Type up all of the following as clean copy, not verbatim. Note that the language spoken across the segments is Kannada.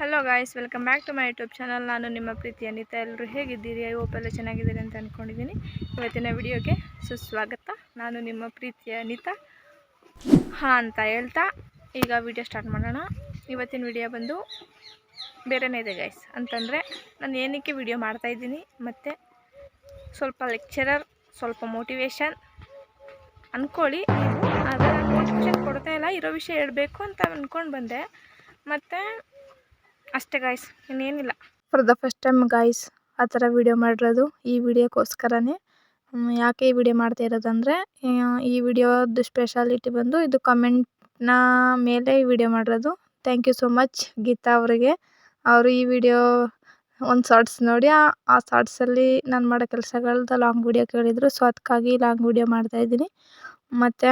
Hello guys, welcome back to my YouTube channel. ನಾನು ನಿಮ್ಮ ಪ್ರೀತಿ ಅನಿತಾ. ಎಲ್ಲರೂ ಹೇಗಿದ್ದೀರಿ? ಐ ಹೋಪ್ ಎಲ್ಲ ಚೆನ್ನಾಗಿದ್ದೀರಿ ಅಂತ ಅಂದ್ಕೊಂಡಿದ್ದೀನಿ. ಇವತ್ತಿನ ವಿಡಿಯೋಗೆ ಸುಸ್ವಾಗತ. ನಾನು ನಿಮ್ಮ ಪ್ರೀತಿಯ ಅನಿತಾ ಅಂತ ಹೇಳ್ತಾ ಈಗ ವಿಡಿಯೋ ಸ್ಟಾರ್ಟ್ ಮಾಡೋಣ. ಇವತ್ತಿನ ವಿಡಿಯೋ ಬಂದು ಬೇರೆನೇ ಇದೆ ಗಾಯ್ಸ್. ಅಂತಂದರೆ ನಾನು ಏನಕ್ಕೆ ವಿಡಿಯೋ ಮಾಡ್ತಾಯಿದ್ದೀನಿ, ಮತ್ತು ಸ್ವಲ್ಪ ಲೆಕ್ಚರರ್, ಸ್ವಲ್ಪ ಮೋಟಿವೇಶನ್ ಅಂದ್ಕೊಳ್ಳಿ ನೀವು. ಆದರೆ ನಾನು ಮೋಟಿವೇಶನ್ ಕೊಡ್ತಾ ಇಲ್ಲ, ಇರೋ ವಿಷಯ ಹೇಳಬೇಕು ಅಂತ ಅಂದ್ಕೊಂಡು ಬಂದೆ. ಮತ್ತು ಅಷ್ಟೇ ಗಾಯ್ಸ್, ಇನ್ನೇನಿಲ್ಲ. For the first time guys ಆ ಥರ ವಿಡಿಯೋ ಮಾಡಿರೋದು. ಈ ವಿಡಿಯೋಕ್ಕೋಸ್ಕರನೇ ಯಾಕೆ ಈ ವಿಡಿಯೋ ಮಾಡ್ತಾ ಇರೋದಂದರೆ, ಈ ವಿಡಿಯೋದು ಸ್ಪೆಷಾಲಿಟಿ ಬಂದು ಇದು ಕಮೆಂಟ್ನ ಮೇಲೆ ಈ ವಿಡಿಯೋ ಮಾಡಿರೋದು. Thank you so much Geetha ಅವರಿಗೆ. ಅವರು ಈ ವಿಡಿಯೋ ಒಂದು ಶಾರ್ಟ್ಸ್ ನೋಡಿ ಆ ಶಾರ್ಟ್ಸಲ್ಲಿ ನಾನು ಮಾಡೋ ಕೆಲಸಗಳದ್ದು ಲಾಂಗ್ ವಿಡಿಯೋ ಕೇಳಿದರು. ಸೊ ಅದಕ್ಕಾಗಿ ಲಾಂಗ್ ವಿಡಿಯೋ ಮಾಡ್ತಾಯಿದ್ದೀನಿ. ಮತ್ತು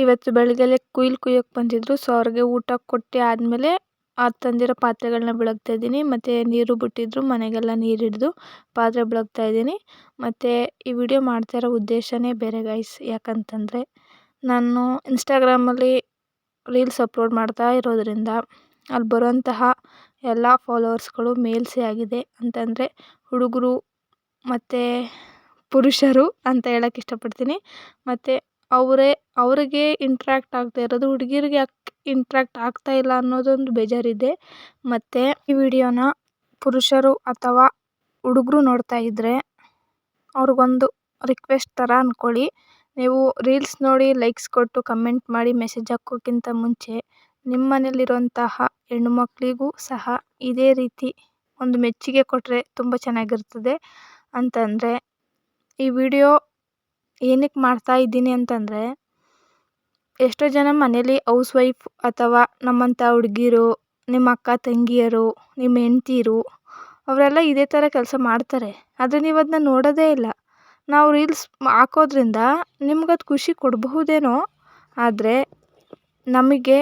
ಇವತ್ತು ಬೆಳಗ್ಗೆಲೆ ಕುಯ್ಯೋಕ್ಕೆ ಬಂದಿದ್ದರು. ಸೊ ಅವ್ರಿಗೆ ಊಟ ಕೊಟ್ಟು ಆದಮೇಲೆ ತಂದಿರೋ ಪಾತ್ರೆಗಳನ್ನ ಬೆಳಗ್ತಾ ಇದ್ದೀನಿ. ಮತ್ತು ನೀರು ಬಿಟ್ಟಿದ್ರು, ಮನೆಗೆಲ್ಲ ನೀರು ಹಿಡಿದು ಪಾತ್ರೆ ಬೆಳಗ್ತಾ ಇದ್ದೀನಿ. ಮತ್ತು ಈ ವಿಡಿಯೋ ಮಾಡ್ತಾ ಇರೋ ಉದ್ದೇಶನೇ ಬೇರೆ ಗಾಯ್ಸ್. ಯಾಕಂತಂದರೆ ನಾನು ಇನ್ಸ್ಟಾಗ್ರಾಮಲ್ಲಿ ರೀಲ್ಸ್ ಅಪ್ಲೋಡ್ ಮಾಡ್ತಾ ಇರೋದ್ರಿಂದ ಅಲ್ಲಿ ಬರೋಂತಹ ಎಲ್ಲ ಫಾಲೋವರ್ಸ್ಗಳು ಮೇಲ್ಸೇ ಆಗಿದೆ. ಅಂತಂದರೆ ಹುಡುಗರು ಮತ್ತು ಪುರುಷರು ಅಂತ ಹೇಳೋಕ್ಕೆ ಇಷ್ಟಪಡ್ತೀನಿ. ಮತ್ತು ಅವರಿಗೆ ಇಂಟ್ರ್ಯಾಕ್ಟ್ ಆಗ್ತಾ ಇರೋದು ಹುಡುಗಿರಿಗೆ ಯಾಕೆ ಇಂಟ್ರ್ಯಾಕ್ಟ್ ಆಗ್ತಾ ಇಲ್ಲ ಅನ್ನೋದೊಂದು ಬೇಜಾರಿದೆ. ಮತ್ತು ಈ ವಿಡಿಯೋನ ಪುರುಷರು ಅಥವಾ ಹುಡುಗರು ನೋಡ್ತಾ ಇದ್ದರೆ ಅವ್ರಿಗೊಂದು ರಿಕ್ವೆಸ್ಟ್ ಥರ ಅಂದ್ಕೊಳ್ಳಿ. ನೀವು ರೀಲ್ಸ್ ನೋಡಿ ಲೈಕ್ಸ್ ಕೊಟ್ಟು ಕಮೆಂಟ್ ಮಾಡಿ ಮೆಸೇಜ್ ಹಾಕೋಕ್ಕಿಂತ ಮುಂಚೆ ನಿಮ್ಮ ಮನೇಲಿರುವಂತಹ ಹೆಣ್ಣು ಮಕ್ಕಳಿಗೂ ಸಹ ಇದೇ ರೀತಿ ಒಂದು ಮೆಚ್ಚುಗೆ ಕೊಟ್ಟರೆ ತುಂಬ ಚೆನ್ನಾಗಿರ್ತದೆ. ಅಂತಂದರೆ ಈ ವಿಡಿಯೋ ಏನಕ್ಕೆ ಮಾಡ್ತಾ ಇದ್ದೀನಿ ಅಂತಂದರೆ, ಎಷ್ಟೋ ಜನ ಮನೇಲಿ ಹೌಸ್ ವೈಫ್ ಅಥವಾ ನಮ್ಮಂಥ ಹುಡುಗಿರು, ನಿಮ್ಮ ಅಕ್ಕ ತಂಗಿಯರು, ನಿಮ್ಮ ಹೆಂಡ್ತೀರು ಅವರೆಲ್ಲ ಇದೇ ಥರ ಕೆಲಸ ಮಾಡ್ತಾರೆ. ಆದರೆ ನೀವು ಅದನ್ನ ನೋಡೋದೇ ಇಲ್ಲ. ನಾವು ರೀಲ್ಸ್ ಹಾಕೋದ್ರಿಂದ ನಿಮ್ಗದು ಖುಷಿ ಕೊಡಬಹುದೇನೋ, ಆದರೆ ನಮಗೆ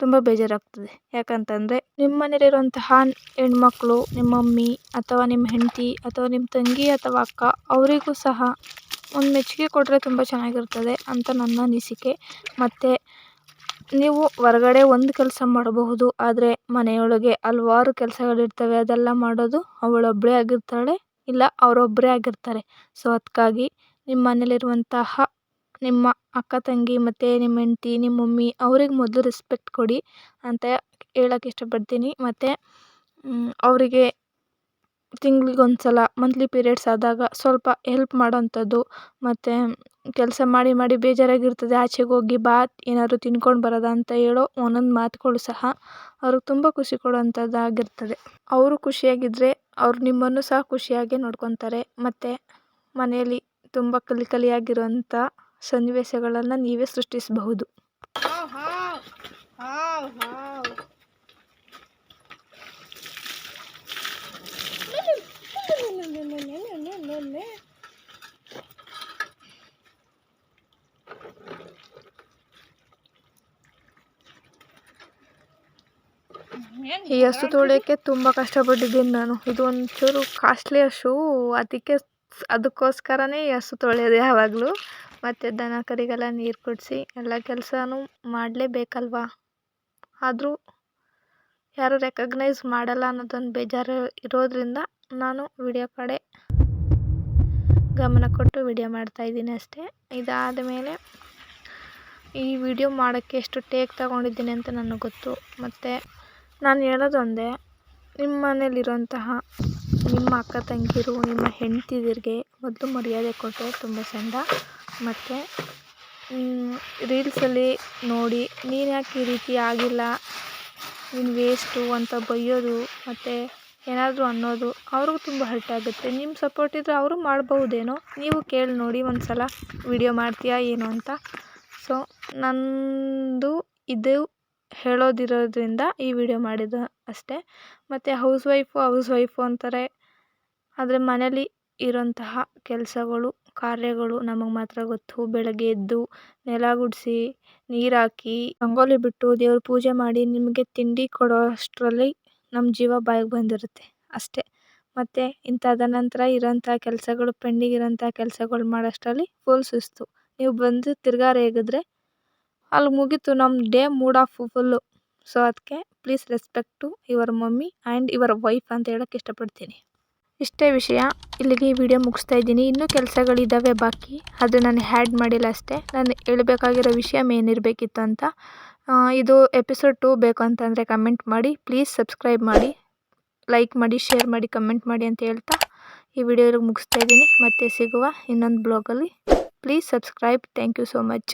ತುಂಬ ಬೇಜಾರಾಗ್ತದೆ. ಯಾಕಂತಂದರೆ ನಿಮ್ಮ ಮನೇಲಿರುವಂತಹ ಹೆಣ್ಮಕ್ಳು, ನಿಮ್ಮ ಮಮ್ಮಿ ಅಥವಾ ನಿಮ್ಮ ಹೆಂಡತಿ ಅಥವಾ ನಿಮ್ಮ ತಂಗಿ ಅಥವಾ ಅಕ್ಕ ಅವರಿಗೂ ಸಹ ಒಂದು ಮೆಚ್ಚುಗೆ ಕೊಟ್ಟರೆ ತುಂಬ ಚೆನ್ನಾಗಿರ್ತದೆ ಅಂತ ನನ್ನ ಅನಿಸಿಕೆ. ಮತ್ತು ನೀವು ಹೊರಗಡೆ ಒಂದು ಕೆಲಸ ಮಾಡಬಹುದು, ಆದರೆ ಮನೆಯೊಳಗೆ ಹಲವಾರು ಕೆಲಸಗಳಿರ್ತವೆ. ಅದೆಲ್ಲ ಮಾಡೋದು ಅವಳೊಬ್ಬಳೇ ಆಗಿರ್ತಾಳೆ, ಇಲ್ಲ ಅವರೊಬ್ಬರೇ ಆಗಿರ್ತಾರೆ. ಸೊ ಅದಕ್ಕಾಗಿ ನಿಮ್ಮ ಮನೇಲಿರುವಂತಹ ನಿಮ್ಮ ಅಕ್ಕ ತಂಗಿ ಮತ್ತು ನಿಮ್ಮ ಹೆಂಡ್ತಿ, ನಿಮ್ಮ ಮಮ್ಮಿ ಅವ್ರಿಗೆ ಮೊದಲು ರೆಸ್ಪೆಕ್ಟ್ ಕೊಡಿ ಅಂತ ಹೇಳೋಕ್ಕೆ ಇಷ್ಟಪಡ್ತೀನಿ. ಮತ್ತು ಅವರಿಗೆ ತಿಂಗ್ಳಿಗೊಂದು ಸಲ ಮಂತ್ಲಿ ಪೀರಿಯಡ್ಸ್ ಆದಾಗ ಸ್ವಲ್ಪ ಹೆಲ್ಪ್ ಮಾಡೋಂಥದ್ದು. ಮತ್ತು ಕೆಲಸ ಮಾಡಿ ಬೇಜಾರಾಗಿರ್ತದೆ, ಆಚೆಗೆ ಹೋಗಿ ಬಾ ಏನಾದ್ರು ತಿನ್ಕೊಂಡು ಬರೋದಾ ಅಂತ ಹೇಳೋ ಒಂದೊಂದು ಮಾತುಗಳು ಸಹ ಅವ್ರಿಗೆ ತುಂಬ ಖುಷಿ ಕೊಡೋವಂಥದ್ದಾಗಿರ್ತದೆ. ಅವರು ಖುಷಿಯಾಗಿದ್ದರೆ ಅವ್ರು ನಿಮ್ಮನ್ನು ಸಹ ಖುಷಿಯಾಗಿ ನೋಡ್ಕೊತಾರೆ. ಮತ್ತು ಮನೆಯಲ್ಲಿ ತುಂಬ ಕಲಿಯಾಗಿರುವಂಥ ಸನ್ನಿವೇಶಗಳನ್ನು ನೀವೇ ಸೃಷ್ಟಿಸಬಹುದು. ಈ ಹಸು ತೊಳೆಯೋಕ್ಕೆ ತುಂಬ ಕಷ್ಟಪಟ್ಟಿದ್ದೀನಿ ನಾನು. ಇದು ಒಂಚೂರು ಕಾಸ್ಟ್ಲಿ ಹಸು, ಅದಕ್ಕೋಸ್ಕರನೇ ಈ ಹಸು ತೊಳೆಯೋದು ಯಾವಾಗಲೂ. ಮತ್ತು ದನ ಕರಿಗೆಲ್ಲ ನೀರು ಕುಡಿಸಿ ಎಲ್ಲ ಕೆಲಸನೂ ಮಾಡಲೇಬೇಕಲ್ವಾ. ಆದರೂ ಯಾರೂ ರೆಕಗ್ನೈಸ್ ಮಾಡಲ್ಲ ಅನ್ನೋದೊಂದು ಬೇಜಾರು ಇರೋದ್ರಿಂದ ನಾನು ವಿಡಿಯೋ ಕಡೆ ಗಮನ ಕೊಟ್ಟು ವಿಡಿಯೋ ಮಾಡ್ತಾಯಿದ್ದೀನಿ ಅಷ್ಟೇ. ಇದಾದ ಮೇಲೆ ಈ ವಿಡಿಯೋ ಮಾಡೋಕ್ಕೆ ಎಷ್ಟು ಟೇಕ್ ತಗೊಂಡಿದ್ದೀನಿ ಅಂತ ನನಗೆ ಗೊತ್ತು. ಮತ್ತು ನಾನು ಹೇಳೋದು ಒಂದೇ, ನಿಮ್ಮ ಮನೇಲಿರುವಂತಹ ನಿಮ್ಮ ಅಕ್ಕ ತಂಗಿರು, ನಿಮ್ಮ ಹೆಂಡ್ತಿದಿರಿಗೆ ಮೊದಲು ಮರ್ಯಾದೆ ಕೊಟ್ಟರೆ ತುಂಬ ಚೆಂದ. ಮತ್ತು ರೀಲ್ಸಲ್ಲಿ ನೋಡಿ ನೀನು ಯಾಕೆ ಈ ರೀತಿ ಆಗಿಲ್ಲ, ನೀನು ವೇಸ್ಟು ಅಂತ ಬೈಯೋದು ಮತ್ತು ಏನಾದರೂ ಅನ್ನೋದು ಅವ್ರಿಗೂ ತುಂಬ ಹರ್ಟ್ ಆಗುತ್ತೆ. ನಿಮ್ಮ ಸಪೋರ್ಟ್ ಇದ್ದರೆ ಅವರು ಮಾಡ್ಬಹುದೇನೋ, ನೀವು ಕೇಳಿ ನೋಡಿ ಒಂದು ಸಲ ವಿಡಿಯೋ ಮಾಡ್ತೀಯಾ ಏನು ಅಂತ. ಸೊ ನಂದು ಇದು ಹೇಳೋದಿರೋದ್ರಿಂದ ಈ ವಿಡಿಯೋ ಮಾಡಿದ್ದು ಅಷ್ಟೇ. ಮತ್ತು ಹೌಸ್ ವೈಫು ಅಂತಾರೆ, ಆದರೆ ಮನೇಲಿ ಇರೋಂತಹ ಕೆಲಸಗಳು ಕಾರ್ಯಗಳು ನಮಗೆ ಮಾತ್ರ ಗೊತ್ತು. ಬೆಳಗ್ಗೆ ಎದ್ದು ನೆಲ ಗುಡಿಸಿ, ನೀರು ಹಾಕಿ, ರಂಗೋಲಿ ಬಿಟ್ಟು, ದೇವ್ರ ಪೂಜೆ ಮಾಡಿ ನಿಮಗೆ ತಿಂಡಿ ಕೊಡೋ ಅಷ್ಟರಲ್ಲಿ ನಮ್ಮ ಜೀವ ಬಾಯಿಗೆ ಬಂದಿರುತ್ತೆ ಅಷ್ಟೇ. ಮತ್ತು ಇಂಥದ ನಂತರ ಇರೋಂಥ ಕೆಲಸಗಳು ಪೆಂಡಿಂಗ್ ಇರೋಂಥ ಕೆಲಸಗಳು ಮಾಡೋಷ್ಟರಲ್ಲಿ ಫುಲ್ ಸುಸ್ತು. ನೀವು ಬಂದು ತಿರ್ಗಾ ರೇಗಿದ್ರೆ ಅಲ್ಲಿ ಮುಗೀತು ನಮ್ಮ day mood off full. So ಅದಕ್ಕೆ please respect to your mummy and your wife ಅಂತ ಹೇಳೋಕ್ಕೆ ಇಷ್ಟಪಡ್ತೀನಿ. ಇಷ್ಟೇ ವಿಷಯ. ಇಲ್ಲಿಗೆ ಈ ವಿಡಿಯೋ ಮುಗಿಸ್ತಾ ಇದ್ದೀನಿ. ಇನ್ನೂ ಕೆಲಸಗಳಿದ್ದಾವೆ ಬಾಕಿ, ಅದು ನಾನು ಹ್ಯಾಡ್ ಮಾಡಿಲ್ಲ ಅಷ್ಟೇ. ನಾನು ಹೇಳಬೇಕಾಗಿರೋ ವಿಷಯ ಮೇನ್ ಇರಬೇಕಿತ್ತು ಅಂತ. ಇದು ಎಪಿಸೋಡ್ 2 ಬೇಕು ಅಂತಂದರೆ ಕಮೆಂಟ್ ಮಾಡಿ. ಪ್ಲೀಸ್ ಸಬ್ಸ್ಕ್ರೈಬ್ ಮಾಡಿ, ಲೈಕ್ ಮಾಡಿ, ಶೇರ್ ಮಾಡಿ, ಕಮೆಂಟ್ ಮಾಡಿ ಅಂತ ಹೇಳ್ತಾ ಈ ವಿಡಿಯೋ ಮುಗಿಸ್ತಾ ಇದ್ದೀನಿ. ಮತ್ತೆ ಸಿಗುವ ಇನ್ನೊಂದು ಬ್ಲಾಗಲ್ಲಿ. Please subscribe. Thank you so much.